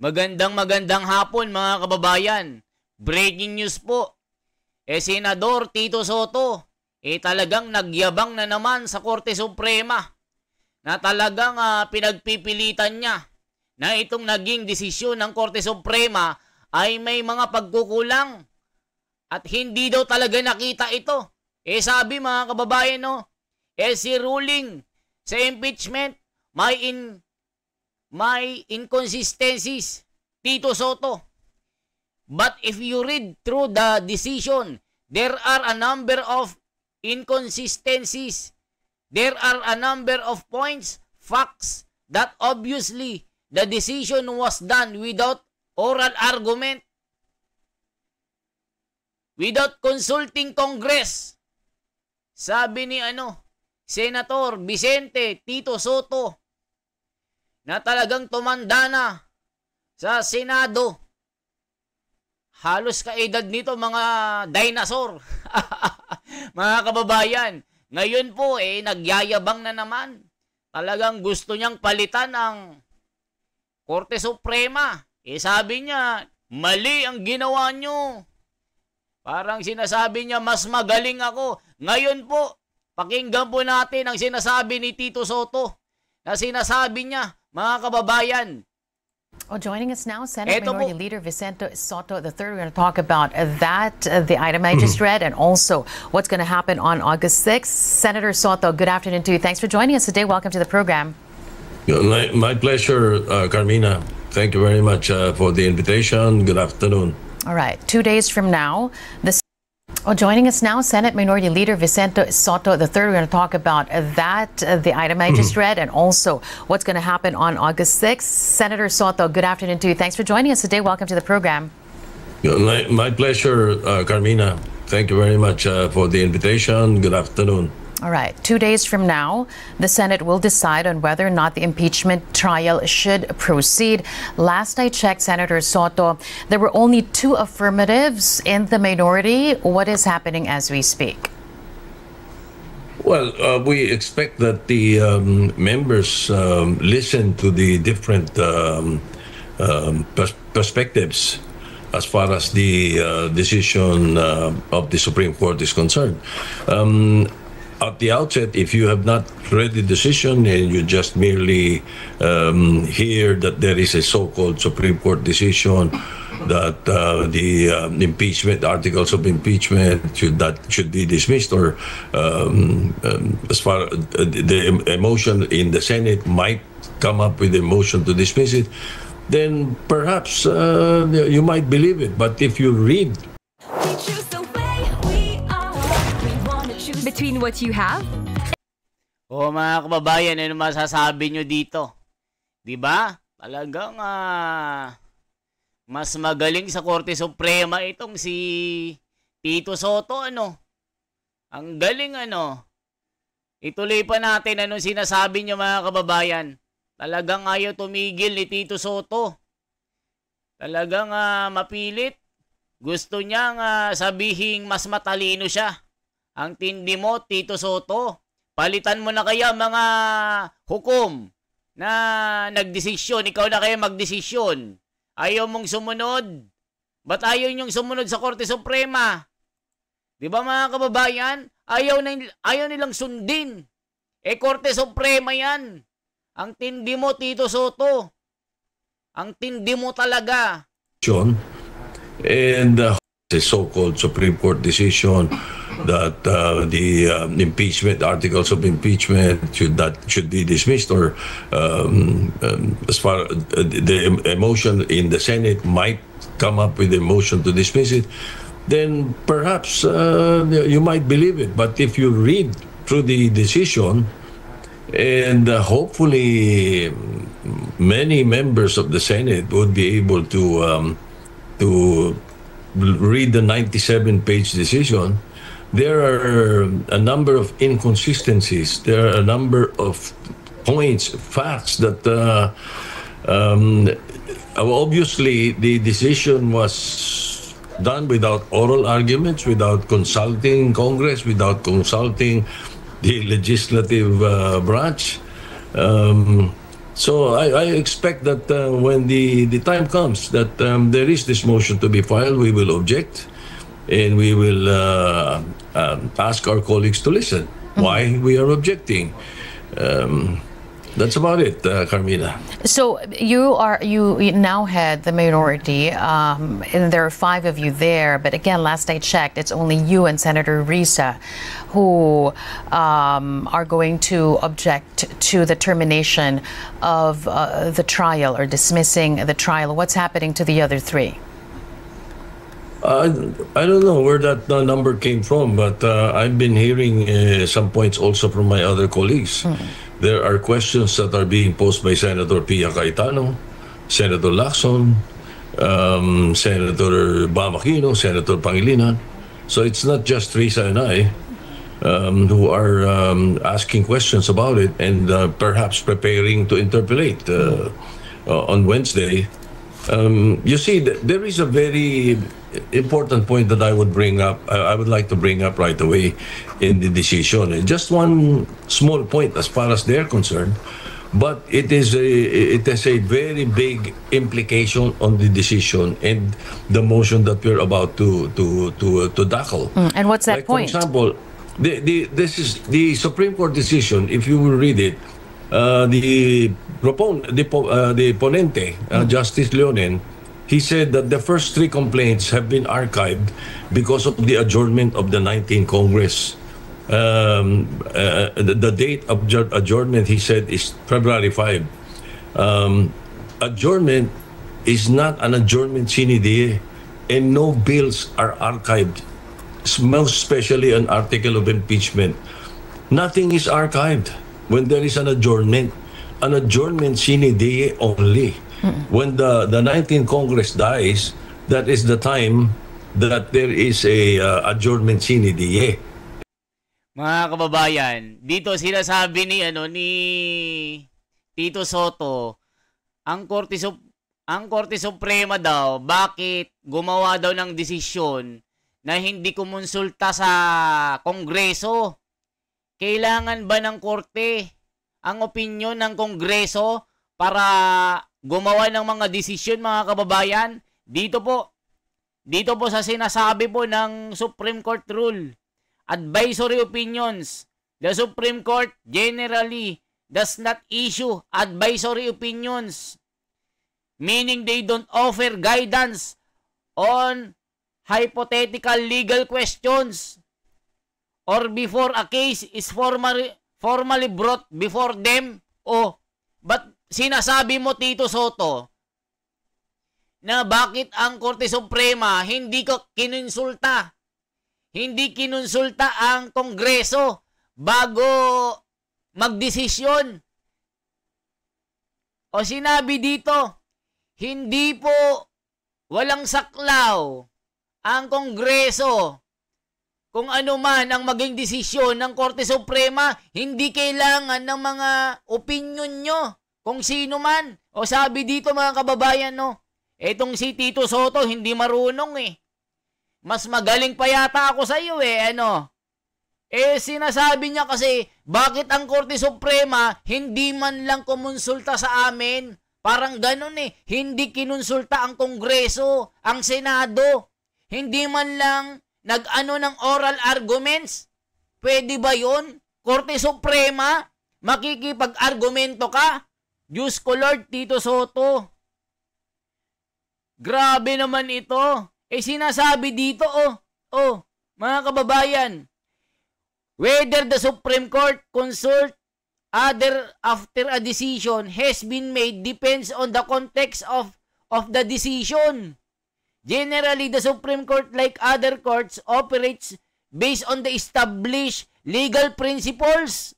Magandang hapon mga kababayan. Breaking news po. Senador Tito Sotto, talagang nagyabang na naman sa Korte Suprema na talagang pinagpipilitan niya na itong naging desisyon ng Korte Suprema ay may mga pagkukulang at hindi daw talaga nakita ito. Sabi mga kababayan, no, si ruling sa impeachment may inconsistencies, Tito Sotto. But if you read through the decision, there are a number of inconsistencies. There are a number of points, facts, that obviously the decision was done without oral argument, without consulting Congress. Sabi ni Senator Vicente Tito Sotto, na talagang tumanda na sa Senado. Halos kaedad nito mga dinosaur. Mga kababayan, ngayon po nagyayabang na naman. Talagang gusto niyang palitan ang Korte Suprema. Sabi niya, mali ang ginawa niyo. Parang sinasabi niya, mas magaling ako. Ngayon po, pakinggan po natin ang sinasabi ni Tito Sotto. Na sinasabi niya, mga kababayan. Joining us now, Senate Minority Leader Vicente Sotto III. We're going to talk about that, the item I just read, and also what's going to happen on August 6th. Senator Sotto, good afternoon to you. Thanks for joining us today. Welcome to the program. My pleasure, Carmina. Thank you very much for the invitation. Good afternoon. All right. 2 days from now, joining us now, Senate Minority Leader Vicente Sotto III. We're going to talk about that, the item I just read, and also what's going to happen on August 6th. Senator Sotto, good afternoon to you. Thanks for joining us today. Welcome to the program. My pleasure, Carmina. Thank you very much for the invitation. Good afternoon. All right. 2 days from now, the Senate will decide on whether or not the impeachment trial should proceed. Last I checked, Senator Sotto, there were only 2 affirmatives in the minority. What is happening as we speak? Well, we expect that the members listen to the different perspectives as far as the decision of the Supreme Court is concerned. At the outset, if you have not read the decision and you just merely hear that there is a so-called Supreme Court decision that the impeachment, articles of impeachment should be dismissed, or as far the emotion in the Senate might come up with a motion to dismiss it, then perhaps you might believe it. But if you read between what you have? Mga kababayan, ano masasabi nyo dito? 'Di ba? Talagang mas magaling sa Korte Suprema itong si Tito Sotto, Ang galing, Ituloy pa natin sinasabi nyo, mga kababayan. Talagang ayaw tumigil ni Tito Sotto. Talagang mapilit. Gusto niyang sabihing mas matalino siya. Ang tindi mo, Tito Sotto. Palitan mo na kaya mga hukom na nagdesisyon. Ikaw na kaya magdesisyon. Ayaw mong sumunod. Ba't ayaw niyong sumunod sa Korte Suprema? Di ba mga kababayan? Ayaw nilang sundin. Korte Suprema yan. Ang tindi mo, Tito Sotto. Ang tindi mo talaga. And the so-called Supreme Court decision that the impeachment, articles of impeachment should be dismissed, or as far the emotion in the Senate might come up with a motion to dismiss it, then perhaps you might believe it. But if you read through the decision, and hopefully many members of the Senate would be able to read the 97-page decision, there are a number of inconsistencies. There are a number of points, facts that obviously the decision was done without oral arguments, without consulting Congress, without consulting the legislative branch. So I expect that when the time comes that there is this motion to be filed, we will object, and we will ask our colleagues to listen why we are objecting. That's about it, Carmina. So you now head the minority, and there are 5 of you there. But again, last I checked, it's only you and Senator Risa who are going to object to the termination of the trial or dismissing the trial. What's happening to the other 3? I don't know where that number came from, but I've been hearing some points also from my other colleagues. There are questions that are being posed by Senator Pia Cayetano, Senator Lacson, Senator Bam Aquino, Senator Pangilinan. So it's not just Risa and I who are asking questions about it and perhaps preparing to interpolate on Wednesday. You see, there is a very important point that I would bring up. I would like to bring up right away in the decision. Just one small point as far as they're concerned, but it has a very big implication on the decision and the motion that we're about to tackle. And what's that point? For example, this is the Supreme Court decision. If you will read it, the ponente, Justice Leonen, he said that the first 3 complaints have been archived because of the adjournment of the 19th Congress. The date of adjournment, he said, is February 5. Adjournment is not an adjournment sine die, and no bills are archived, most especially an article of impeachment. Nothing is archived when there is an adjournment sine die only. When the 19th Congress dies, that is the time that there is a adjournment sine die. Mga kababayan, dito sinasabi ni Tito Soto, ang Korte Suprema daw, bakit gumawa daw ng desisyon na hindi kumonsulta sa Kongreso? Kailangan ba ng Korte ang opinyon ng Kongreso para gumawa ng mga desisyon, mga kababayan? Dito po sa sinasabi po ng Supreme Court rule, advisory opinions. The Supreme Court generally does not issue advisory opinions, meaning they don't offer guidance on hypothetical legal questions or before a case is formally brought before them. But sinasabi mo, Tito Soto, na bakit ang Korte Suprema hindi kinonsulta ang Kongreso bago magdesisyon? O sinabi dito, hindi po, walang saklaw ang Kongreso. Kung ano man ang maging desisyon ng Korte Suprema, hindi kailangan ng mga opinion nyo kung sino man. O sabi dito, mga kababayan, etong si Tito Soto hindi marunong Mas magaling pa yata ako sa iyo sinasabi niya kasi, bakit ang Korte Suprema hindi man lang kumonsulta sa amin? Parang ganun Hindi kinonsulta ang Kongreso, ang Senado. Hindi man lang nag-ano ng oral arguments. Pwede ba yun? Korte Suprema, makikipag-argumento ka? Diyos ko Lord, Tito Soto. Grabe naman ito. Sinasabi dito, mga kababayan, whether the Supreme Court consult other after a decision has been made depends on the context of the decision. Generally, the Supreme Court, like other courts, operates based on the established legal principles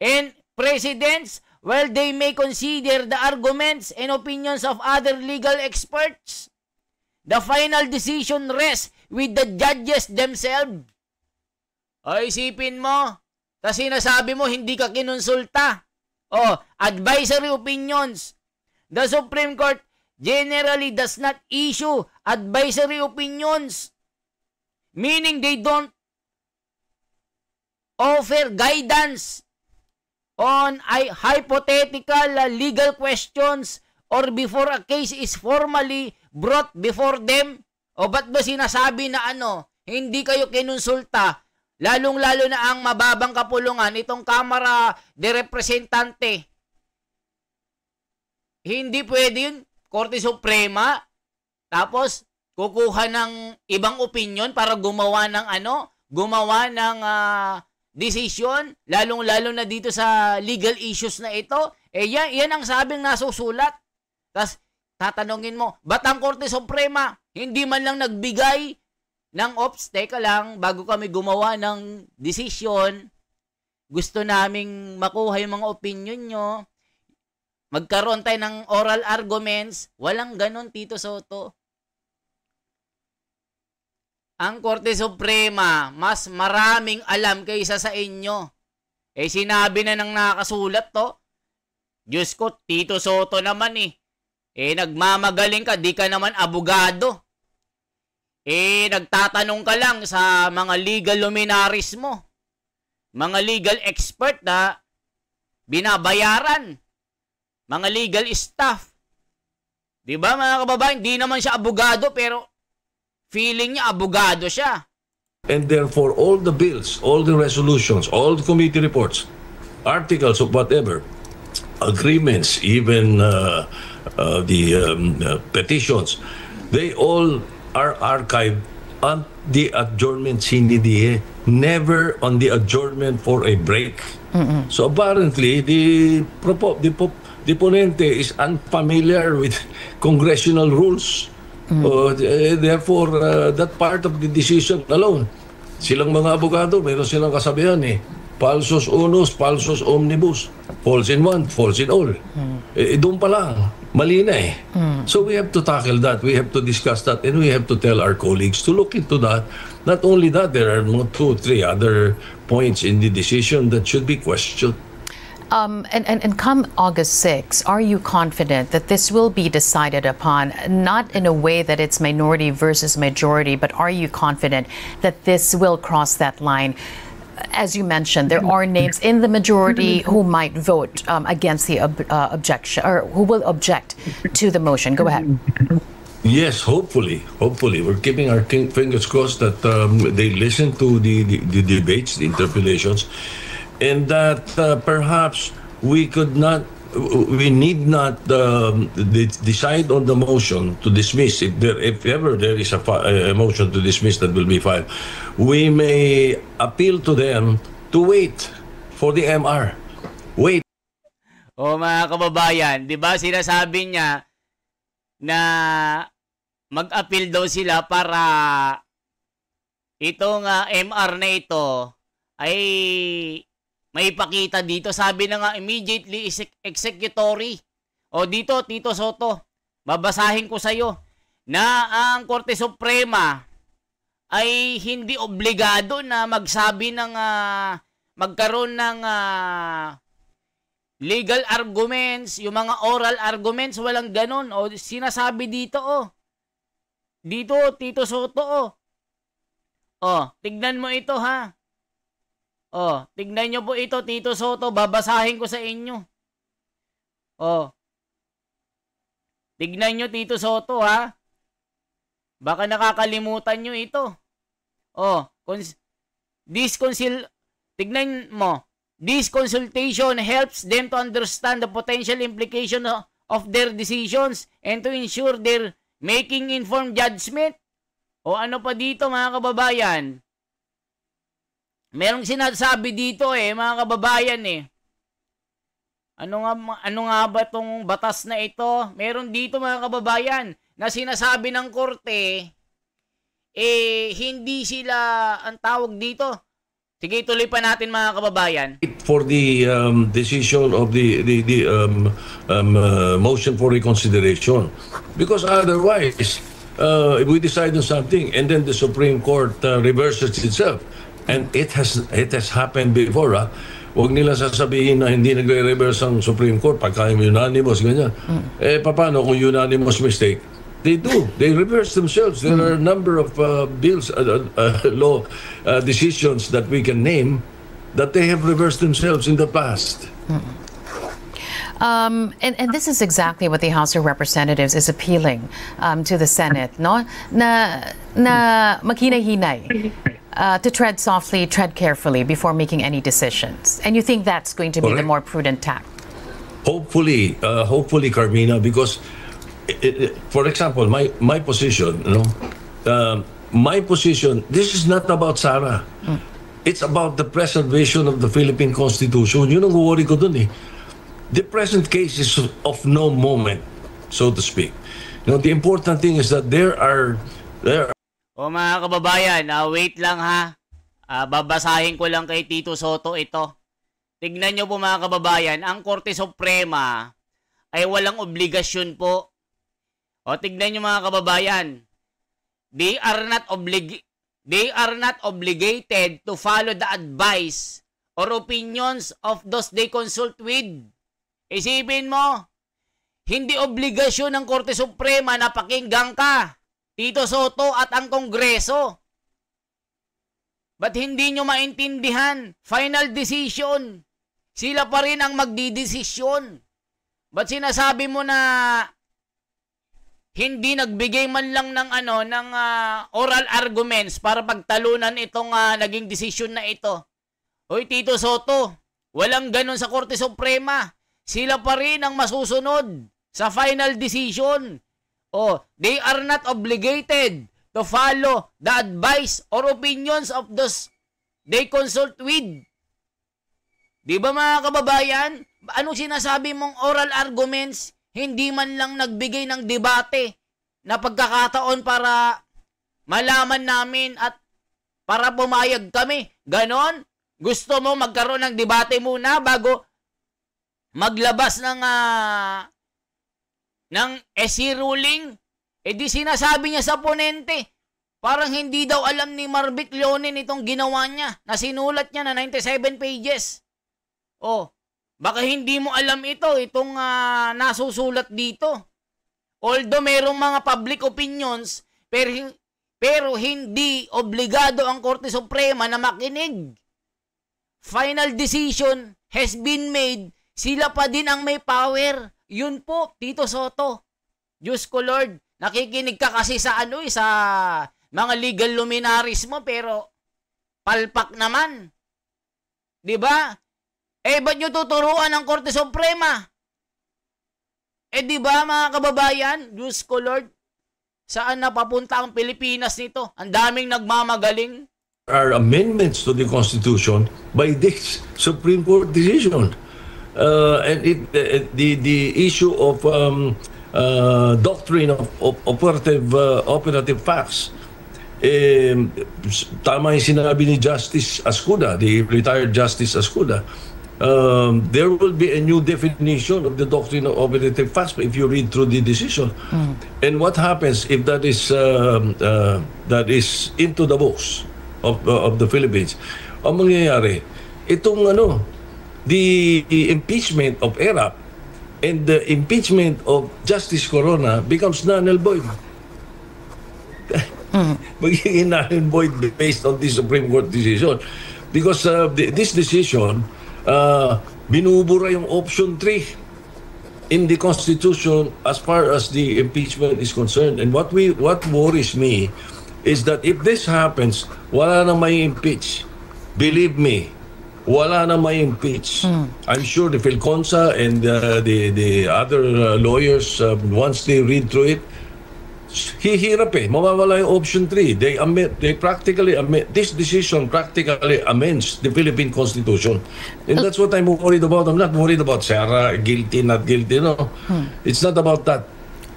and precedents, while they may consider the arguments and opinions of other legal experts. The final decision rests with the judges themselves. Isipin mo, kasi sinasabi mo hindi ka kinonsulta. Advisory opinions. The Supreme Court generally does not issue advisory opinions, meaning they don't offer guidance on hypothetical legal questions or before a case is formally brought before them? O ba't ba sinasabi na hindi kayo kinonsulta, lalong-lalo na ang mababang kapulungan, itong Kamara de Representante? Hindi pwede yun, Korte Suprema, tapos kukuha ng ibang opinion para gumawa ng decision, lalong-lalo na dito sa legal issues na ito. Yan ang sabing nasusulat. Tapos tatanungin mo, ba't ang Korte Suprema hindi man lang nagbigay ng teka lang, bago kami gumawa ng decision, gusto naming makuha yung mga opinion nyo, magkaroon tayo ng oral arguments. Walang ganon, Tito Soto. Ang Korte Suprema, mas maraming alam kaysa sa inyo. Sinabi na ng nakasulat to. Diyos ko, Tito Soto naman nagmamagaling ka, di ka naman abogado. Nagtatanong ka lang sa mga legal luminaries mo. Mga legal expert na binabayaran. Mga legal staff. Diba mga kababayan, di naman siya abogado pero feeling niya abogado siya. And therefore, all the bills, all the resolutions, all the committee reports, articles of whatever, agreements, even the petitions, they all are archived on the adjournment sine die, never on the adjournment for a break. So apparently, the ponente is unfamiliar with congressional rules. Therefore, that part of the decision alone, silang mga abogado, meron silang kasabihan falsus unus, falsus omnibus. False in one, false in all. Doon pa lang, mali na So we have to tackle that, we have to discuss that, and we have to tell our colleagues to look into that. Not only that, there are 2 or 3 other points in the decision that should be questioned. And come August 6, are you confident that this will be decided upon, not in a way that it's minority versus majority, but are you confident that this will cross that line? As you mentioned, there are names in the majority who might vote against the objection, or who will object to the motion. Go ahead. Yes, hopefully. We're keeping our fingers crossed that they listen to the debates, the interpellations, and that perhaps we need not decide on the motion to dismiss. If ever there is a motion to dismiss that will be filed, we may appeal to them to wait for the MR. Wait. Mga kababayan, di ba sinasabi niya na mag-appeal daw sila para itong MR na ito ay may ipakita dito. Sabi na nga, immediately executory. Dito, Tito Soto, babasahin ko sa'yo na ang Korte Suprema ay hindi obligado na magsabi ng magkaroon ng legal arguments, yung mga oral arguments, walang ganon. Sinasabi dito, dito, Tito Soto, tignan mo ito, ha. Tignan nyo po ito, Tito Soto. Babasahin ko sa inyo. Tignan nyo, Tito Soto, ha. Baka nakakalimutan nyo ito. Tignan mo. This consultation helps them to understand the potential implication of their decisions and to ensure they're making informed judgment. Ano pa dito, mga kababayan? Merong sinasabi dito mga kababayan Ano nga ba tong batas na ito? Meron dito, mga kababayan, na sinasabi ng korte hindi sila ang tawag dito. Sige, tuloy pa natin, mga kababayan. For the decision of the motion for reconsideration, because otherwise if we decide on something and then the Supreme Court reverses itself. And it has happened before. Huwag nila sasabihin na hindi nagre-reverse ang Supreme Court pagka unanimous, ganyan. Paano kung unanimous mistake? They do. They reverse themselves. There are a number of bills, law decisions that we can name that they have reversed themselves in the past. And this is exactly what the House of Representatives is appealing to the Senate, no? Na maghinay-hinay, to tread softly, tread carefully before making any decisions. And you think that's going to be the more prudent tack? Hopefully, Carmina, because, for example, my position, my position, this is not about Sara. It's about the preservation of the Philippine Constitution. Yun ang worry ko dun eh. The present case is of no moment, so to speak. The important thing is that there are... O mga kababayan, wait lang ha. Babasahin ko lang kay Tito Soto ito. Tignan nyo po mga kababayan, ang Korte Suprema ay walang obligasyon po. O tignan nyo mga kababayan, they are not obligated to follow the advice or opinions of those they consult with. Isipin mo, hindi obligasyon ng Korte Suprema na pakinggan ka, Tito Soto at ang Kongreso. Ba't hindi nyo maintindihan? Final decision. Sila pa rin ang magdidesisyon. Ba't sinasabi mo na hindi nagbigay man lang ng oral arguments para pagtalunan itong naging desisyon na ito? Hoy Tito Soto, walang ganun sa Korte Suprema. Sila pa rin ang masusunod sa final decision. They are not obligated to follow the advice or opinions of those they consult with. Di ba mga kababayan? Anong sinasabi mong oral arguments? Hindi man lang nagbigay ng debate na pagkakataon para malaman namin at para pumayag kami. Ganon? Gusto mo magkaroon ng debate muna bago maglabas ng SC ruling? Di sinasabi niya sa ponente, parang hindi daw alam ni Marvic Leonen itong ginawa niya, na sinulat niya na 97 pages. Baka hindi mo alam itong nasusulat dito. Although merong mga public opinions, pero hindi obligado ang Korte Suprema na makinig. Final decision has been made. Sila pa din ang may power. Yun po, Tito Soto. Diyos ko Lord, nakikinig ka kasi sa sa mga legal luminaries mo, pero palpak naman. 'Di ba? Ba't nyo tuturuan ang Korte Suprema? Di ba mga kababayan? Diyos ko Lord, saan napapunta ang Pilipinas nito? Ang daming nagmamagaling. Are amendments to the Constitution by this Supreme Court decision. And the issue of doctrine of operative facts. Tama yung sinabi ni Justice Ascuda, the retired Justice Ascuda. There will be a new definition of the doctrine of operative facts if you read through the decision. And what happens if that is into the books of the Philippines? Ang mangyayari, itong the impeachment of ERAP and the impeachment of Justice Corona becomes null and void. Magiging null and void based on the Supreme Court decision. Because this decision, binubura yung option 3 in the Constitution as far as the impeachment is concerned. And what worries me is that if this happens, wala na may impeach. Believe me, wala na may impeach. I'm sure the Philconsa and the other lawyers, once they read through it, hihirap mawawala yung option 3. They practically amend, this decision practically amends the Philippine Constitution. And that's what I'm worried about. I'm not worried about Sarah, guilty, not guilty, no. It's not about that.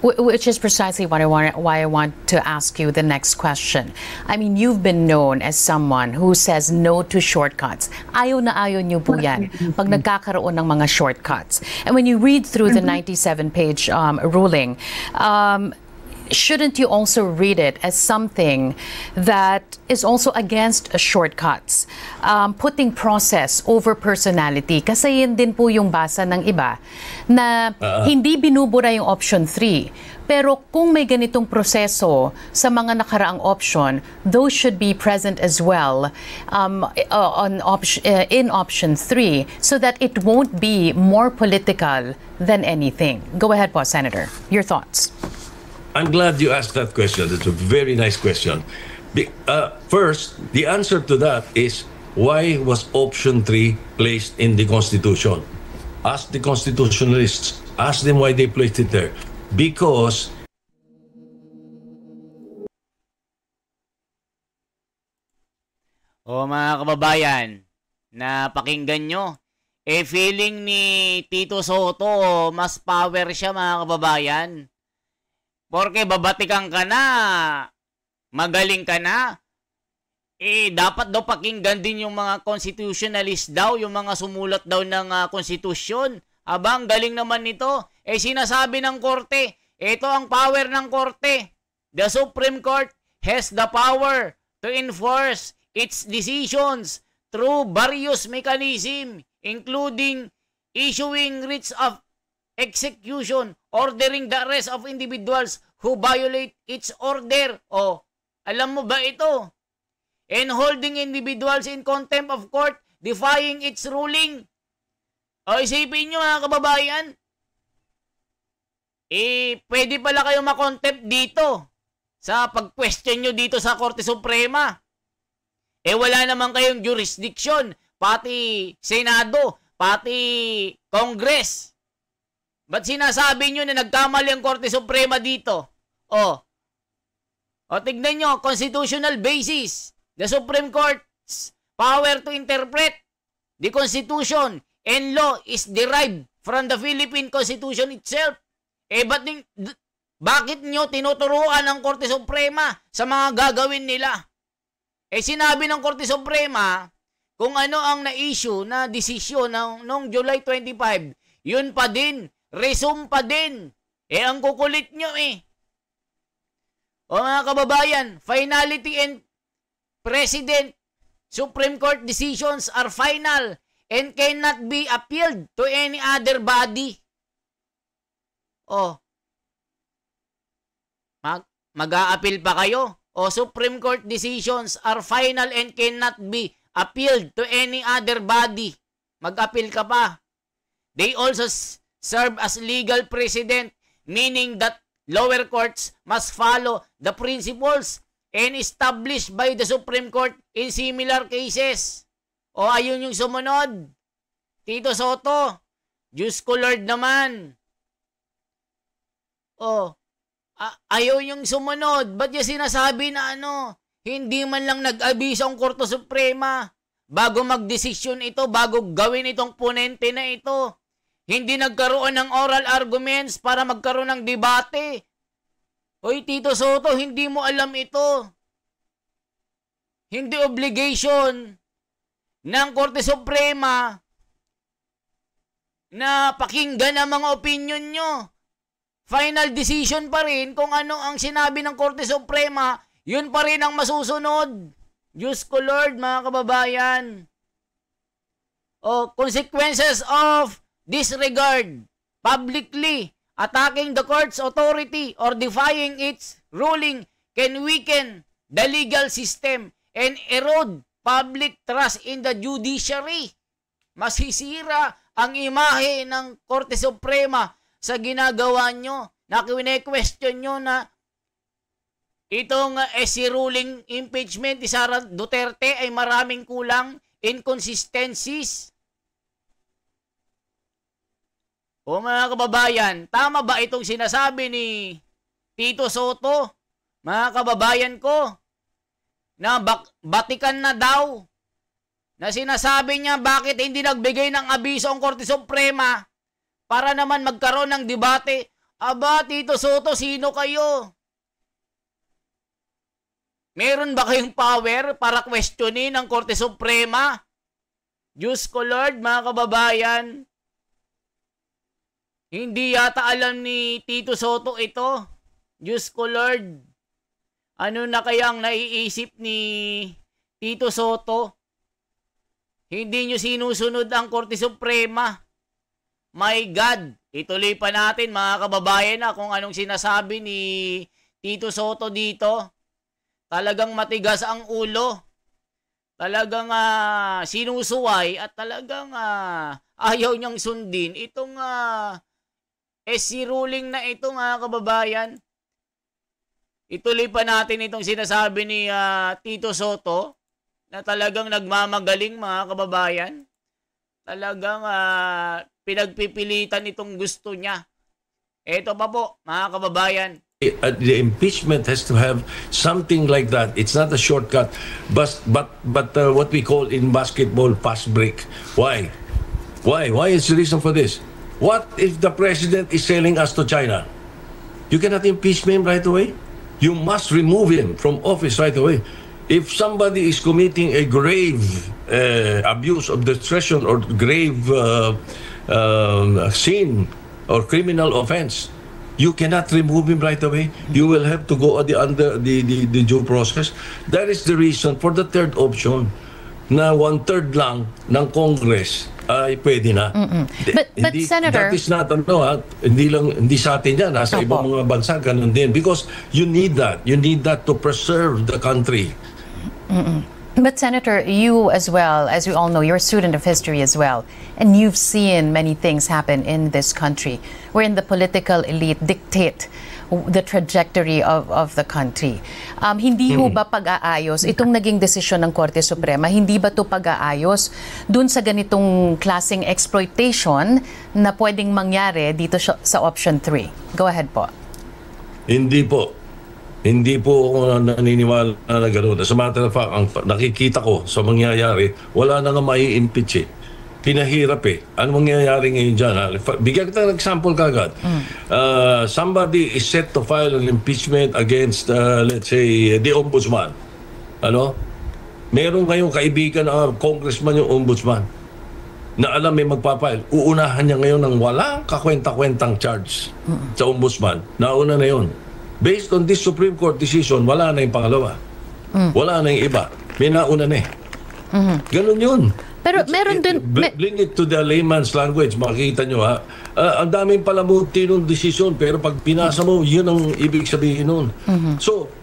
Which is precisely why I want to ask you the next question. I mean, you've been known as someone who says no to shortcuts. Ayaw na ayaw niyo po yan pag nagkakaroon ng mga shortcuts. And when you read through the 97-page ruling, shouldn't you also read it as something that is also against shortcuts, putting process over personality? Kasi yun din po yung basa ng iba na hindi binubura yung option 3. Pero kung may ganitong proseso sa mga nakaraang option, those should be present as well in option 3 so that it won't be more political than anything. Go ahead po, Senator. Your thoughts. I'm glad you asked that question. It's a very nice question. First, the answer to that is, why was option 3 placed in the Constitution? Ask the constitutionalists. Ask them why they placed it there. Because mga kababayan, na pakinggan nyo, feeling ni Tito Soto, mas power siya mga kababayan. Porque babatikan ka na, magaling ka na, dapat daw pakinggan din yung mga constitutionalist daw, yung mga sumulat daw ng konstitusyon. Abang, galing naman nito. Sinasabi ng korte, ito ang power ng korte. The Supreme Court has the power to enforce its decisions through various mechanisms, including issuing writs of execution, ordering the arrest of individuals who violate its order. Alam mo ba ito? And holding individuals in contempt of court, defying its ruling. Isipin nyo mga kababayan, pwede pala kayo makontempt dito sa pag-question nyo dito sa Korte Suprema. Wala naman kayong jurisdiction, pati Senado, pati Congress. Ba't sinasabi nyo na nagkamali ang Korte Suprema dito? Tignan nyo, constitutional basis. The Supreme Court's power to interpret the Constitution and law is derived from the Philippine Constitution itself. Bakit nyo tinuturuan ang Korte Suprema sa mga gagawin nila? Sinabi ng Korte Suprema, kung ano ang na-issue na desisyon noong July 25, yun pa din. Resume pa din. Ang kukulit nyo mga kababayan, finality and precedent, Supreme Court decisions are final and cannot be appealed to any other body. Mag-a-appeal pa kayo? Supreme Court decisions are final and cannot be appealed to any other body. Mag-appeal ka pa. They also serve as legal precedent, meaning that lower courts must follow the principles and established by the Supreme Court in similar cases. Ayun yung sumunod. Tito Soto, Diyos ko Lord naman. Ayaw yung sumunod. Ba't yung sinasabi na hindi man lang nag-abiso ang Korte Suprema bago magdesisyon ito, bago gawin itong ponente na ito? Hindi nagkaroon ng oral arguments para magkaroon ng debate. Tito Soto, hindi mo alam ito. Hindi obligation ng Korte Suprema na pakinggan ang mga opinion nyo. Final decision pa rin kung ano ang sinabi ng Korte Suprema, yun pa rin ang masusunod. Diyos ko Lord, mga kababayan. Consequences of disregard, publicly attacking the court's authority or defying its ruling can weaken the legal system and erode public trust in the judiciary. Masisira ang imahe ng Korte Suprema sa ginagawa nyo. Question nyo na itong si ruling impeachment ni Sara Duterte ay maraming kulang, inconsistencies. Mga kababayan, tama ba itong sinasabi ni Tito Soto? Mga kababayan ko, na batikan na daw, na sinasabi niya bakit hindi nagbigay ng abiso ang Korte Suprema para naman magkaroon ng debate. Aba, Tito Soto, sino kayo? Meron ba kayong power para questionin ang Korte Suprema? Diyos ko Lord, mga kababayan. Hindi yata alam ni Tito Soto ito Diyos ko Lord, ano na kaya ang naiisip ni Tito Soto? Hindi nyo sinusunod ang Korte Suprema. My God, ituloy pa natin mga kababayan na kung anong sinasabi ni Tito Soto dito. Talagang matigas ang ulo. Talagang sinusuway at talagang ayaw niyang sundin itong SC ruling na ito mga kababayan. Ituloy pa natin itong sinasabi ni Tito Soto na talagang nagmamagaling mga kababayan. Talagang pinagpipilitan itong gusto niya. Ito pa po mga kababayan. The impeachment has to have something like that. It's not a shortcut, but what we call in basketball fast break. Why? Why is the reason for this? What if the president is selling us to China? You cannot impeach him right away. You must remove him from office right away. If somebody is committing a grave abuse of discretion or grave sin or criminal offense, you cannot remove him right away. You will have to go under the due process. That is the reason for the third option na 1/3 lang ng Congress ay pwede na. But Senator, that is not hindi sa atin yan, sa ibang mga bansa ganun din, because you need that to preserve the country. But Senator, you as well, as we all know, you're a student of history as well, and you've seen many things happen in this country wherein the political elite dictate the trajectory of the country. Hindi ho ba pag-aayos itong naging desisyon ng Korte Suprema? Hindi ba to pag-aayos dun sa ganitong klaseng exploitation na pwedeng mangyari dito sa option 3? Go ahead po. Hindi po. Hindi po ako naniniwala na gano'n. As a matter of fact, ang nakikita ko sa mangyayari, wala na nga mai-impeach eh. Pinahirap eh. Ano mangyayari ngayon dyan? Bigyan kita ng example kagad. Somebody is set to file an impeachment against, let's say, the ombudsman. Ano? Meron kayong kaibigan na congressman yung ombudsman na alam may magpapile. Uunahan niya ngayon ng walang kakwenta-kwentang charge sa ombudsman. Nauna na yun. Based on this Supreme Court decision, wala na yung pangalawa. Wala na yung iba. May nauna na eh. Ganun yun. Pero meron din... Bring it to the layman's language. Makikita nyo ha. Ang daming palamuti nung decision, pero pag pinasa mo, yun ang ibig sabihin nun. So,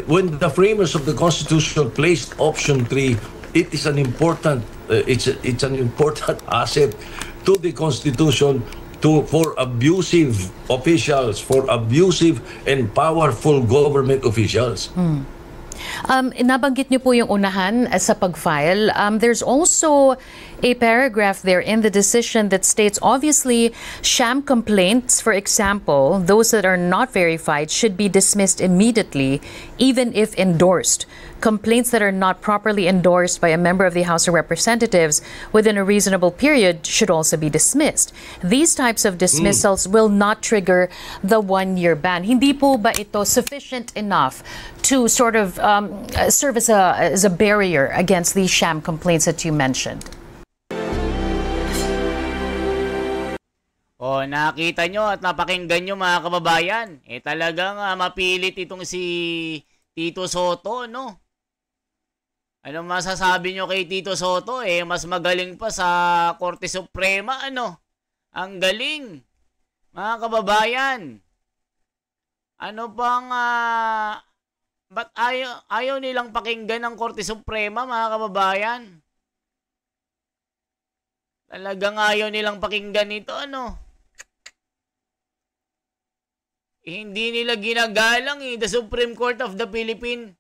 when the framers of the Constitution placed option 3, it is an important, it's an important asset to the Constitution for abusive officials, for abusive and powerful government officials. Nabanggit niyo po yung unahan sa pag-file. There's also a paragraph there in the decision that states, obviously, sham complaints, for example, those that are not verified, should be dismissed immediately, even if endorsed. Complaints that are not properly endorsed by a member of the House of Representatives within a reasonable period should also be dismissed. These types of dismissals will not trigger the 1-year ban. Hindi po ba ito sufficient enough to sort of serve as a barrier against these sham complaints that you mentioned? O, nakita nyo at napakinggan nyo mga kababayan. Talagang mapilit itong si Tito Soto, no? Ano masasabi nyo kay Tito Soto? Mas magaling pa sa Korte Suprema, ano? Ang galing, mga kababayan. Ano bang, ba't ayaw nilang pakinggan ng Korte Suprema, mga kababayan? Talagang ayaw nilang pakinggan ito, ano? Hindi nila ginagalang the Supreme Court of the Philippines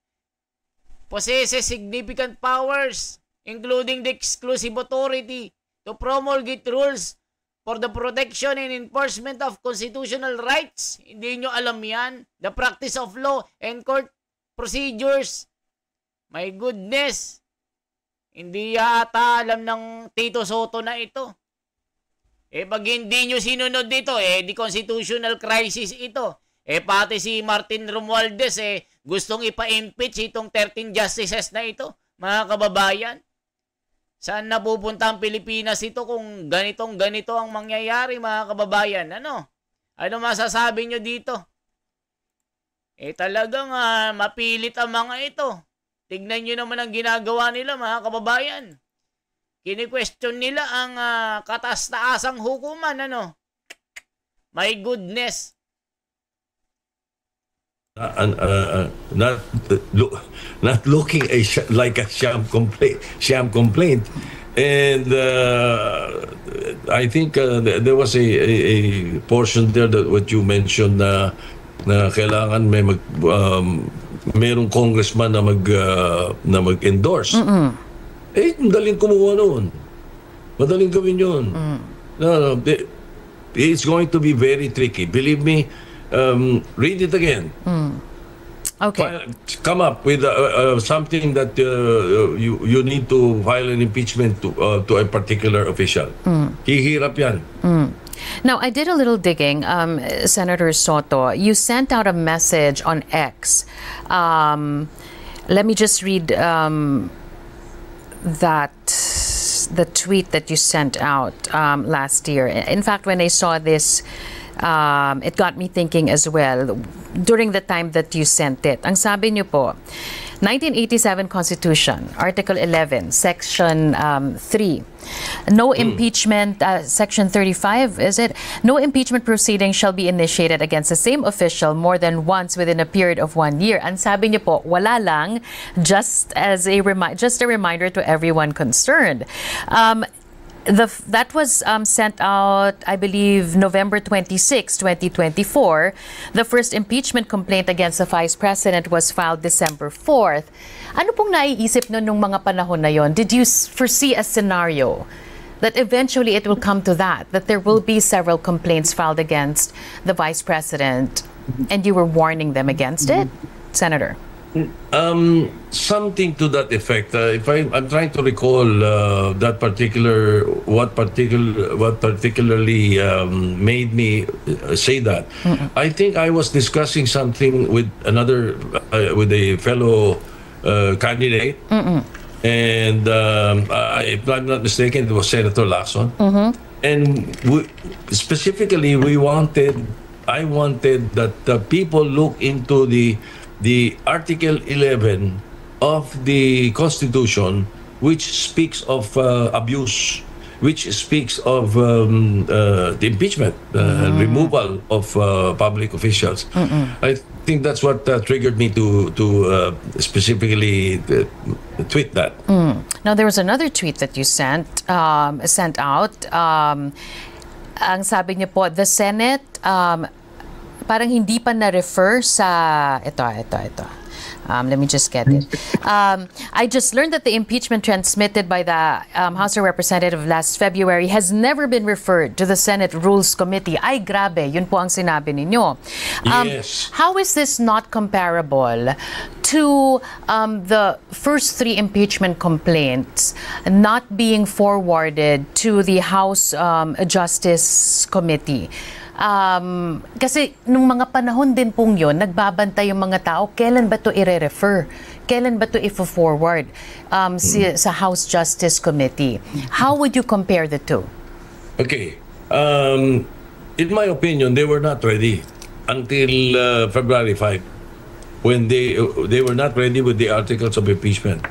possesses significant powers, including the exclusive authority to promulgate rules for the protection and enforcement of constitutional rights. Hindi nyo alam yan? The practice of law and court procedures. My goodness. Hindi yata alam ng Tito Soto na ito. Pag hindi nyo sinunod dito, di constitutional crisis ito. Pati si Martin Romualdez, gustong ipa-impeach itong 13 justices na ito, mga kababayan. Saan napupunta ang Pilipinas ito kung ganito ang mangyayari, mga kababayan? Ano masasabi nyo dito? Talagang mapilit ang mga ito. Tignan nyo naman ang ginagawa nila, mga kababayan. Kini-question nila ang kataas-taasang hukuman, ano? My goodness. Not looking like a sham complaint. And I think there was a portion there that what you mentioned na kailangan mayroong congressman na mag-endorse. Madaling kumuha noon. Madaling gawin yun. No, it's going to be very tricky. Believe me, read it again. Okay. Come up with something that you need to file an impeachment to a particular official. Hihirap yan. Now, I did a little digging, Senator Soto. You sent out a message on X. Let me just read the tweet that you sent out last year. In fact, when I saw this, it got me thinking as well during the time that you sent it. Ang sabi niyo po, 1987 Constitution, Article 11, Section 3. No impeachment, Section 35, is it? No impeachment proceeding shall be initiated against the same official more than once within a period of 1 year. Ang sabi niyo po, wala lang, just a reminder to everyone concerned. That was sent out, I believe, November 26, 2024. The first impeachment complaint against the Vice President was filed December 4th. Ano pong naiisip nung mga panahon na yon? Did you foresee a scenario that eventually it will come to that there will be several complaints filed against the Vice President, and you were warning them against it, Senator? Something to that effect. If I'm trying to recall what particularly made me say that. I think I was discussing something with with a fellow candidate, and if I'm not mistaken, it was Senator Lacson. And specifically, I wanted that people look into the Article 11 of the Constitution, which speaks of abuse, which speaks of the impeachment, removal of public officials. I think that's what triggered me to specifically tweet that. Now, there was another tweet that you sent out. Ang sabi niyo po, the Senate parang hindi pa na-refer sa ito. Let me just get it. I just learned that the impeachment transmitted by the House of Representatives last February has never been referred to the Senate Rules Committee. Ay, grabe. Yun po ang sinabi ninyo. Yes. How is this not comparable to the first 3 impeachment complaints not being forwarded to the House Justice Committee? Kasi nung mga panahon din pong yun, nagbabantay yung mga tao, kailan ba ito i-refer? Kailan ba ito i-forward sa House Justice Committee? How would you compare the two? Okay. In my opinion, they were not ready until February 5, when they were not ready with the articles of impeachment.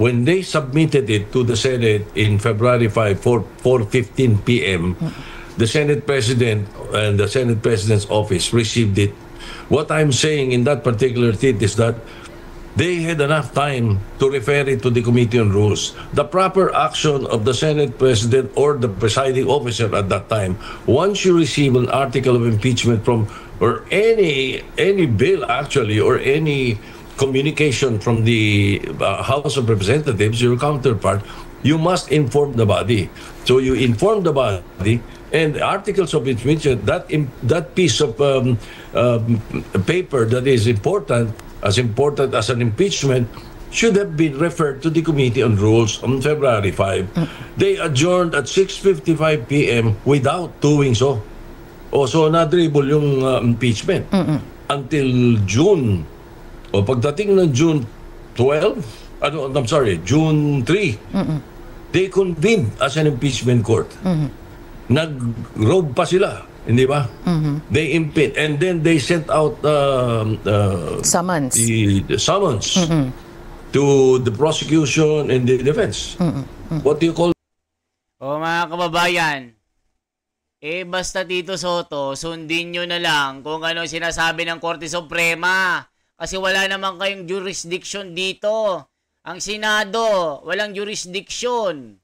When they submitted it to the Senate in February 5, 4:15 p.m., the Senate President and the Senate President's office received it. What I'm saying in that particular tweet is that they had enough time to refer it to the Committee on Rules. The proper action of the Senate President or the presiding officer at that time, once you receive an article of impeachment or any bill actually, or any communication from the House of Representatives, your counterpart, you must inform the body. So you inform the body, and articles of impeachment, that piece of paper that is important as an impeachment, should have been referred to the Committee on Rules on February 5. They adjourned at 6:55 p.m. without doing so. So na-dribble yung impeachment until June. O pagdating ng June 3, they convened as an impeachment court. Nag-robe pa sila Hindi ba? They impede. And then they sent out Summons. the summons to the prosecution and the defense. What do you call? O mga kababayan, basta Tito Soto, sundin nyo na lang kung ano sinasabi ng Korte Suprema. Kasi wala naman kayong jurisdiction dito. Ang Senado, walang jurisdiction.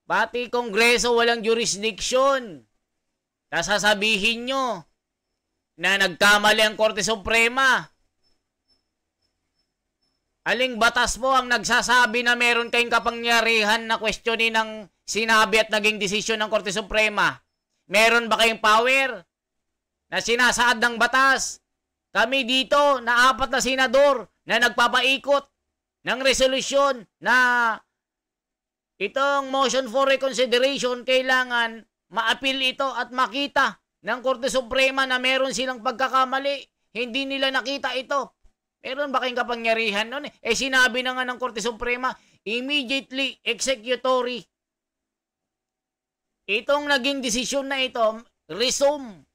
Pati Kongreso, walang jurisdiction. Tapos sasabihin nyo na nagkamali ang Korte Suprema. Aling batas po ang nagsasabi na meron kayong kapangyarihan na questionin ng sinabi at naging desisyon ng Korte Suprema? Meron ba kayong power na sinasaad ng batas? Kami dito na 4 na senador na nagpapaikot ng resolusyon na itong motion for reconsideration kailangan ma-appeal ito at makita ng Korte Suprema na meron silang pagkakamali. Hindi nila nakita ito. Meron ba kayong kapangyarihan nun? Sinabi na nga ng Korte Suprema, immediately executory. Itong naging desisyon na ito, resume.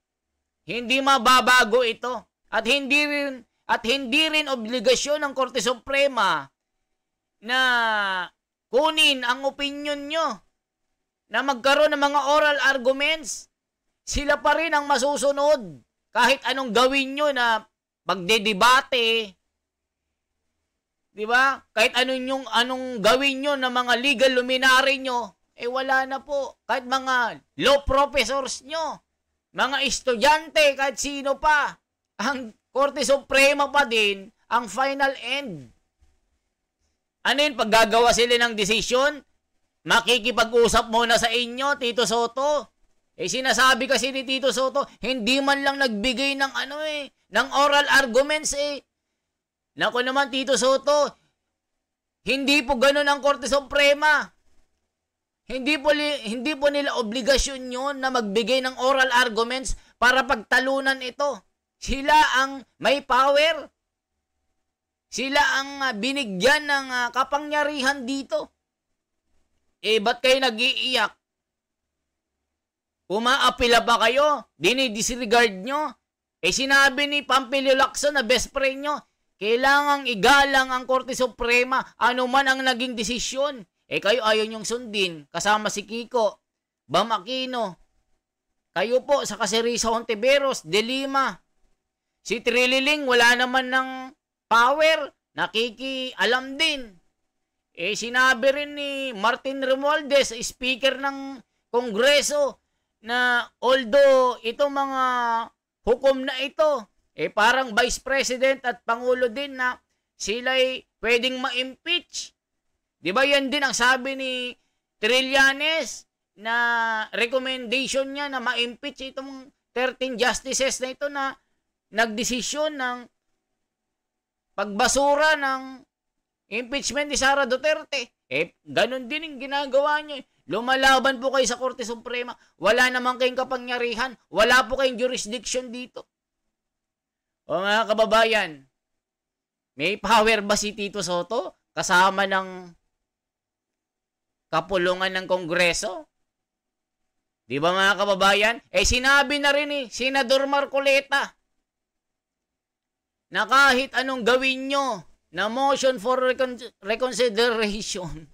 Hindi mababago ito. At hindi rin obligasyon ng Korte Suprema na kunin ang opinion nyo na magkaroon ng mga oral arguments. Sila pa rin ang masusunod. Kahit anong gawin nyo na pagdedebate, di ba? Kahit anong gawin nyo na mga legal luminary nyo, wala na po. Kahit mga law professors nyo, mga estudyante, kahit sino pa, ang Korte Suprema pa din ang final end. Ano yun? Paggagawa sila ng desisyon, makikipag-usap muna sa inyo, Tito Soto. Sinasabi kasi ni Tito Soto, hindi man lang nagbigay ng ng oral arguments Naku naman, Tito Soto, hindi po ganun ang Korte Suprema. Hindi po nila obligasyon yun na magbigay ng oral arguments para pagtalunan ito. Sila ang may power. Sila ang binigyan ng kapangyarihan dito. Ba't kayo nag-iiyak? Umaapila ba kayo? Dinidisregard nyo? Sinabi ni Pampilio Lacson na best friend nyo, kailangang igalang ang Korte Suprema, ano man ang naging desisyon. Kayo ayaw nyong sundin, kasama si Kiko, Bam Aquino. Kayo po, sa Risa Hontiveros, De Lima. Si Trililing, wala naman ng power, nakikialam din. Sinabi rin ni Martin Romualdez, speaker ng Kongreso, na although itong mga hukom na ito, parang Vice President at Pangulo din na sila'y pwedeng ma-impeach. Di ba yan din ang sabi ni Trillanes na recommendation niya na ma-impeach itong 13 justices na ito na nagdesisyon ng pagbasura ng impeachment ni Sara Duterte. Ganun din ang ginagawa niyo. Lumalaban po kayo sa Korte Suprema. Wala naman kayong kapangyarihan. Wala po kayong jurisdiction dito. O mga kababayan, may power ba si Tito Soto kasama ng kapulungan ng Kongreso? Di ba mga kababayan? Sinabi na rin ni Senador Marcoleta na kahit anong gawin nyo na motion for reconsideration,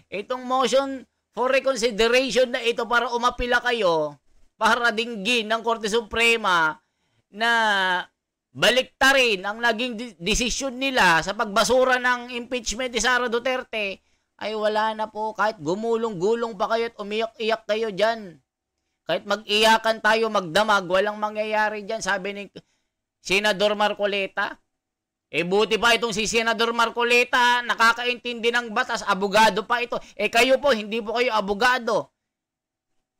itong motion for reconsideration na ito para umapila kayo, para dinggin ng Korte Suprema na baliktarin ang naging desisyon nila sa pagbasura ng impeachment ni Sara Duterte, ay wala na po. Kahit gumulong-gulong pa kayo at umiyak-iyak kayo dyan. Kahit mag-iyakan tayo, magdamag, walang mangyayari dyan, sabi ni Senador Marcoleta. Buti pa itong si Senador Marcoleta, nakakaintindi ng batas, abogado pa ito. Kayo po, hindi po kayo abogado.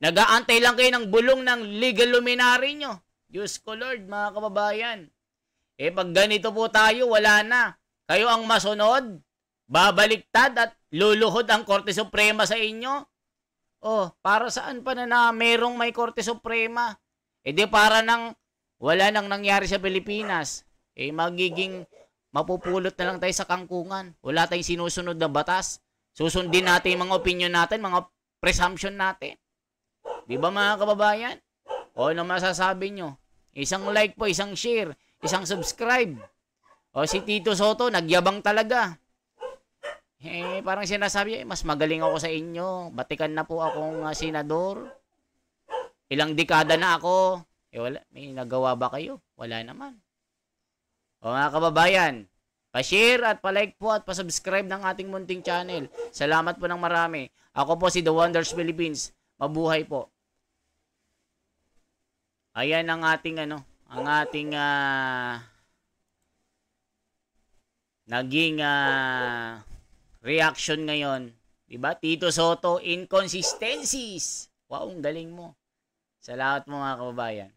Nag-aantay lang kayo ng bulong ng legal luminary nyo. Diyos ko Lord, mga kababayan. Pag ganito po tayo, wala na. Kayo ang masunod, babaliktad at luluhod ang Korte Suprema sa inyo. Para saan pa na merong may Korte Suprema? Di para nang wala nang nangyari sa Pilipinas. Magiging mapupulot na lang tayo sa kangkungan. Wala tayong sinusunod na batas. Susundin natin yung mga opinion natin, mga presumption natin. Di ba mga kababayan? O ano masasabi nyo? Isang like po, isang share, isang subscribe. O si Tito Soto, nagyabang talaga. Parang sinasabi, mas magaling ako sa inyo. Batikan na po akong senador. Ilang dekada na ako. Wala, may nagawa ba kayo? Wala naman. O mga kababayan, pa-share at pa-like po at pa-subscribe ng ating munting channel. Salamat po ng marami. Ako po si The Wonders Philippines. Mabuhay po. Ayan ang ating naging reaction ngayon. Diba? Tito Soto, inconsistencies. Wow, ang galing mo. Salamat mo mga kababayan.